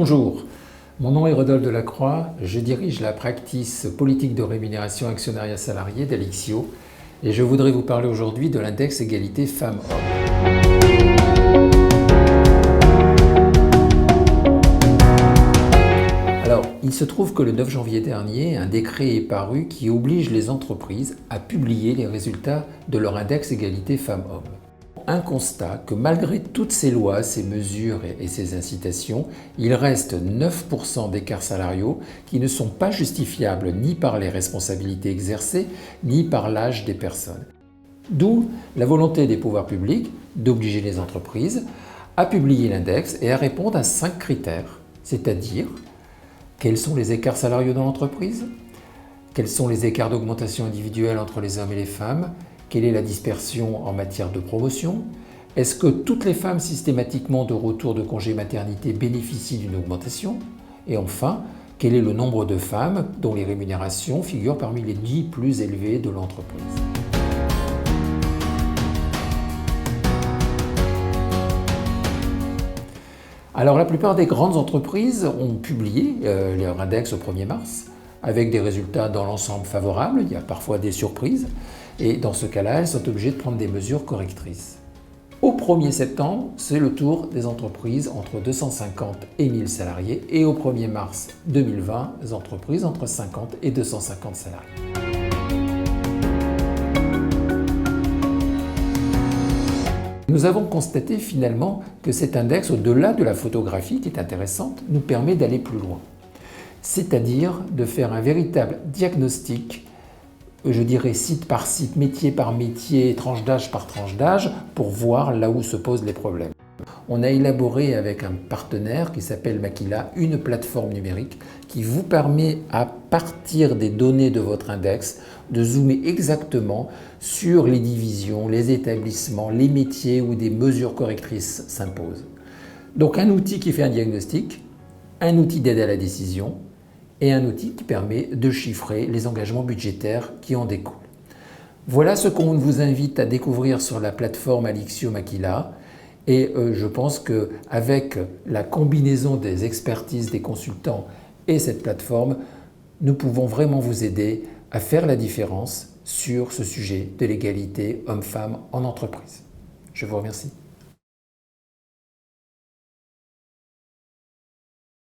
Bonjour, mon nom est Rodolphe Delacroix, je dirige la practice politique de rémunération actionnariat salarié d'Alixio et je voudrais vous parler aujourd'hui de l'index égalité femmes-hommes. Alors, il se trouve que le 9 janvier dernier, un décret est paru qui oblige les entreprises à publier les résultats de leur index égalité femmes-hommes. Un constat que malgré toutes ces lois, ces mesures et ces incitations, il reste 9% d'écarts salariaux qui ne sont pas justifiables ni par les responsabilités exercées, ni par l'âge des personnes. D'où la volonté des pouvoirs publics d'obliger les entreprises à publier l'index et à répondre à 5 critères, c'est-à-dire quels sont les écarts salariaux dans l'entreprise, quels sont les écarts d'augmentation individuelle entre les hommes et les femmes, quelle est la dispersion en matière de promotion, est-ce que toutes les femmes systématiquement de retour de congé maternité bénéficient d'une augmentation, et enfin, quel est le nombre de femmes dont les rémunérations figurent parmi les 10 plus élevées de l'entreprise. Alors la plupart des grandes entreprises ont publié leur index au 1er mars avec des résultats dans l'ensemble favorables, il y a parfois des surprises et dans ce cas-là, elles sont obligées de prendre des mesures correctrices. Au 1er septembre, c'est le tour des entreprises entre 250 et 1000 salariés et au 1er mars 2020, les entreprises entre 50 et 250 salariés. Nous avons constaté finalement que cet index, au-delà de la photographie qui est intéressante, nous permet d'aller plus loin. C'est-à-dire de faire un véritable diagnostic, je dirais site par site, métier par métier, tranche d'âge par tranche d'âge, pour voir là où se posent les problèmes. On a élaboré avec un partenaire qui s'appelle Makila une plateforme numérique qui vous permet, à partir des données de votre index, de zoomer exactement sur les divisions, les établissements, les métiers où des mesures correctrices s'imposent. Donc un outil qui fait un diagnostic, un outil d'aide à la décision et un outil qui permet de chiffrer les engagements budgétaires qui en découlent. Voilà ce qu'on vous invite à découvrir sur la plateforme Alixio Makila. Et je pense qu'avec la combinaison des expertises des consultants et cette plateforme, nous pouvons vraiment vous aider à faire la différence sur ce sujet de l'égalité homme-femme en entreprise. Je vous remercie.